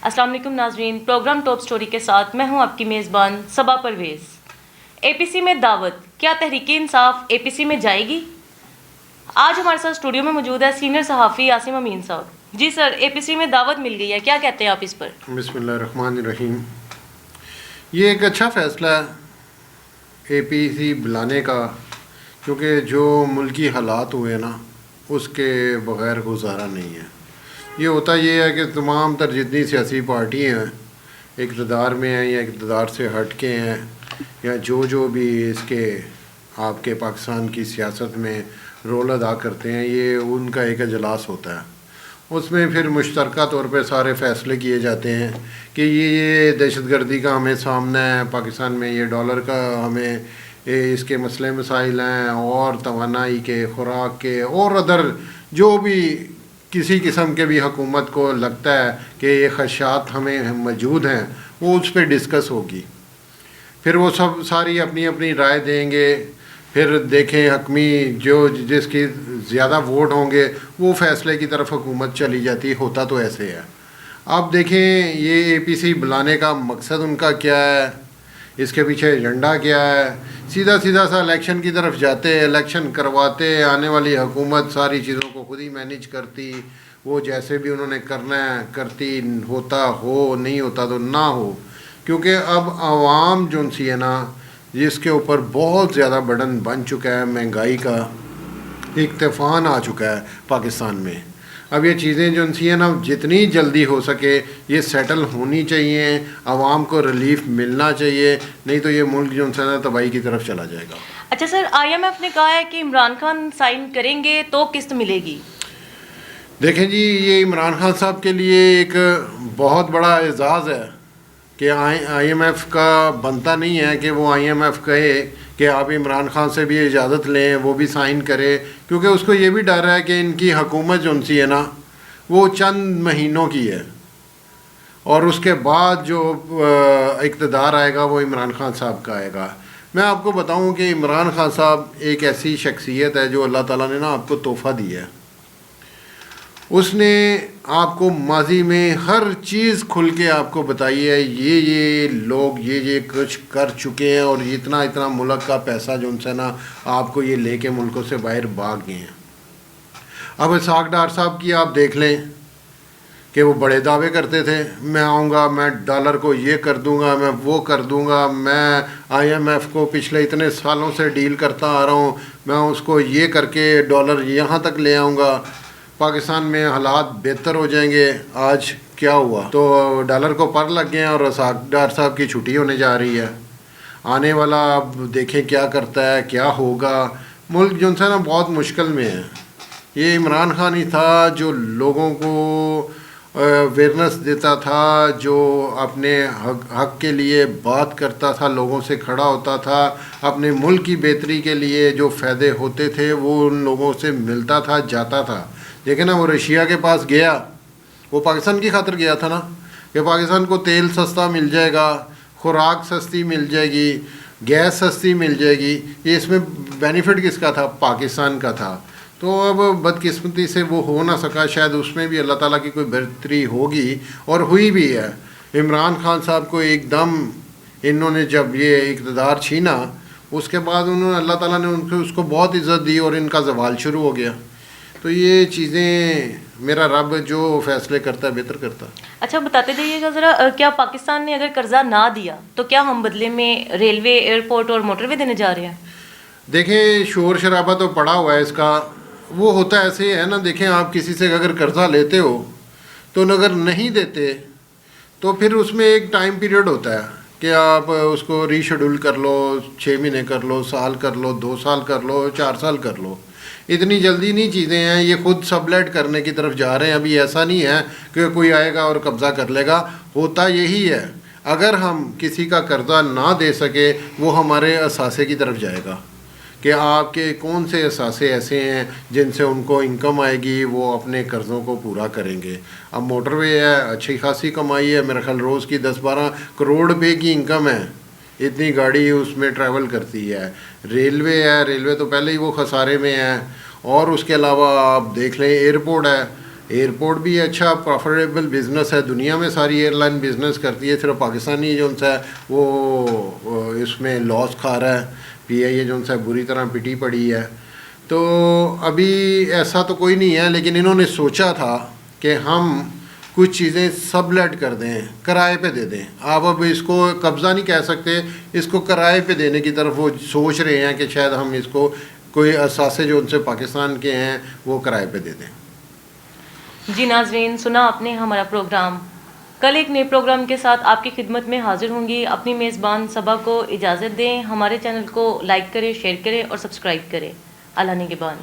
السلام علیکم ناظرین، پروگرام ٹاپ سٹوری کے ساتھ میں ہوں آپ کی میزبان صبا پرویز۔ اے پی سی میں دعوت، کیا تحریک انصاف اے پی سی میں جائے گی؟ آج ہمارے ساتھ اسٹوڈیو میں موجود ہے سینئر صحافی عاصم امین صاحب۔ جی سر، اے پی سی میں دعوت مل گئی ہے، کیا کہتے ہیں آپ اس پر؟ بسم اللہ الرحمن الرحیم۔ یہ ایک اچھا فیصلہ ہے اے پی سی بلانے کا، کیونکہ جو ملکی حالات ہوئے نا اس کے بغیر گزارا نہیں ہے۔ یہ ہوتا یہ ہے کہ تمام تر جتنی سیاسی پارٹی ہیں اقتدار میں ہیں یا اقتدار سے ہٹ کے ہیں یا جو بھی اس کے آپ کے پاکستان کی سیاست میں رول ادا کرتے ہیں، یہ ان کا ایک اجلاس ہوتا ہے۔ اس میں پھر مشترکہ طور پہ سارے فیصلے کیے جاتے ہیں کہ یہ دہشت گردی کا ہمیں سامنا ہے پاکستان میں، یہ ڈالر کا ہمیں اس کے مسئلے مسائل ہیں، اور توانائی کے، خوراک کے، اور ادر جو بھی کسی قسم کے بھی حکومت کو لگتا ہے کہ یہ خدشات ہمیں موجود ہیں، وہ اس پہ ڈسکس ہوگی۔ پھر وہ سب ساری اپنی اپنی رائے دیں گے، پھر دیکھیں حکمی جس کی زیادہ ووٹ ہوں گے وہ فیصلے کی طرف حکومت چلی جاتی، ہوتا تو ایسے ہے۔ اب دیکھیں یہ اے پی سی بلانے کا مقصد ان کا کیا ہے، اس کے پیچھے ایجنڈا کیا ہے؟ سیدھا سا الیکشن کی طرف جاتے، الیکشن کرواتے، آنے والی حکومت ساری چیزوں کو خود ہی مینیج کرتی، وہ جیسے بھی انہوں نے کرنا ہے کرتی، ہوتا ہو نہیں ہوتا تو نہ ہو، کیونکہ اب عوام جو سی ہے نا جس کے اوپر بہت زیادہ برڈن بن چکا ہے، مہنگائی کا ایک طوفان آ چکا ہے پاکستان میں۔ اب یہ چیزیں جو سی ہیں نا جتنی جلدی ہو سکے یہ سیٹل ہونی چاہیے، عوام کو ریلیف ملنا چاہیے، نہیں تو یہ ملک جو ہے نا تباہی کی طرف چلا جائے گا۔ اچھا سر، آئی ایم ایف نے کہا ہے کہ عمران خان سائن کریں گے تو قسط ملے گی۔ دیکھیں جی، یہ عمران خان صاحب کے لیے ایک بہت بڑا اعزاز ہے کہ آئی ایم ایف کا بنتا نہیں ہے کہ وہ آئی ایم ایف کہے کہ آپ عمران خان سے بھی اجازت لیں، وہ بھی سائن کرے، کیونکہ اس کو یہ بھی ڈر ہے کہ ان کی حکومت جو سی ہے نا وہ چند مہینوں کی ہے، اور اس کے بعد جو اقتدار آئے گا وہ عمران خان صاحب کا آئے گا۔ میں آپ کو بتاؤں کہ عمران خان صاحب ایک ایسی شخصیت ہے جو اللہ تعالیٰ نے نا آپ کو تحفہ دیا ہے۔ اس نے آپ کو ماضی میں ہر چیز کھل کے آپ کو بتائی ہے، یہ لوگ یہ کچھ کر چکے ہیں، اور اتنا ملک کا پیسہ جو ان سے نا آپ کو یہ لے کے ملکوں سے باہر بھاگ گئے ہیں۔ اب اسحاق ڈار صاحب کی آپ دیکھ لیں کہ وہ بڑے دعوے کرتے تھے، میں آؤں گا، میں ڈالر کو یہ کر دوں گا، میں وہ کر دوں گا، میں آئی ایم ایف کو پچھلے اتنے سالوں سے ڈیل کرتا آ رہا ہوں، میں اس کو یہ کر کے ڈالر یہاں تک لے آؤں گا، پاکستان میں حالات بہتر ہو جائیں گے۔ آج کیا ہوا؟ تو ڈالر کو پر لگ گئے ہیں اور اسحاق ڈار صاحب کی چھٹی ہونے جا رہی ہے۔ آنے والا اب دیکھیں کیا کرتا ہے، کیا ہوگا۔ ملک جو ہے نا بہت مشکل میں ہے۔ یہ عمران خان ہی تھا جو لوگوں کو اویئرنیس دیتا تھا، جو اپنے حق کے لیے بات کرتا تھا، لوگوں سے کھڑا ہوتا تھا، اپنے ملک کی بہتری کے لیے جو فائدے ہوتے تھے وہ ان لوگوں سے ملتا تھا، جاتا تھا۔ لیکن نا وہ رشیا کے پاس گیا، وہ پاکستان کی خاطر گیا تھا نا کہ پاکستان کو تیل سستا مل جائے گا، خوراک سستی مل جائے گی، گیس سستی مل جائے گی۔ یہ اس میں بینیفٹ کس کا تھا؟ پاکستان کا تھا۔ تو اب بدقسمتی سے وہ ہو نہ سکا، شاید اس میں بھی اللہ تعالیٰ کی کوئی بہتری ہوگی، اور ہوئی بھی ہے۔ عمران خان صاحب کو ایک دم انہوں نے جب یہ اقتدار چھینا، اس کے بعد انہوں نے اللہ تعالیٰ نے اس کو بہت عزت دی اور ان کا زوال شروع ہو گیا۔ تو یہ چیزیں میرا رب جو فیصلے کرتا ہے بہتر کرتا ہے۔ اچھا بتاتے جائیے گا ذرا، کیا پاکستان نے اگر قرضہ نہ دیا تو کیا ہم بدلے میں ریلوے، ایئرپورٹ اور موٹر وے دینے جا رہے ہیں؟ دیکھیں شور شرابہ تو پڑا ہوا ہے اس کا، وہ ہوتا ایسے ہے نا، دیکھیں آپ کسی سے اگر قرضہ لیتے ہو تو اگر نہیں دیتے تو پھر اس میں ایک ٹائم پیریڈ ہوتا ہے کہ آپ اس کو ری شیڈول کر لو، 6 مہینے کر لو، سال کر لو، 2 سال کر لو، 4 سال کر لو۔ اتنی جلدی نہیں چیزیں ہیں، یہ خود سبلیٹ کرنے کی طرف جا رہے ہیں۔ ابھی ایسا نہیں ہے کہ کوئی آئے گا اور قبضہ کر لے گا، ہوتا یہی ہے اگر ہم کسی کا قرضہ نہ دے سکے وہ ہمارے اثاثے کی طرف جائے گا کہ آپ کے کون سے اثاثے ایسے ہیں جن سے ان کو انکم آئے گی، وہ اپنے قرضوں کو پورا کریں گے۔ اب موٹر وے ہے، اچھی خاصی کمائی ہے، میرا خیال روز کی 10-12 کروڑ روپے کی انکم ہے، اتنی گاڑی اس میں ٹریول کرتی ہے۔ ریلوے ہے، ریلوے تو پہلے ہی وہ خسارے میں ہے، اور اس کے علاوہ آپ دیکھ لیں ایئرپورٹ ہے، ایئرپورٹ بھی اچھا پروفیٹیبل بزنس ہے, دنیا میں ساری ایئر لائن بزنس کرتی ہے, صرف پاکستانی جو ہے وہ اس میں لاس کھا رہا ہے, پی آئی اے جو ہے بری طرح پٹی پڑی ہے. تو ابھی ایسا تو کوئی نہیں ہے, لیکن انہوں نے سوچا تھا کہ ہم کچھ چیزیں سب لیٹ کر دیں, کرائے پہ دے دیں. آپ اب اس کو قبضہ نہیں کہہ سکتے, اس کو کرائے پہ دینے کی طرف وہ سوچ رہے ہیں کہ شاید ہم اس کو کوئی اثاثے جو ان سے پاکستان کے ہیں وہ کرائے پہ دے دیں. جی ناظرین, سنا آپ نے ہمارا پروگرام. کل ایک نئے پروگرام کے ساتھ آپ کی خدمت میں حاضر ہوں گی. اپنی میزبان صبا کو اجازت دیں. ہمارے چینل کو لائک کریں, شیئر کریں اور سبسکرائب کریں. اللہ نگہبان.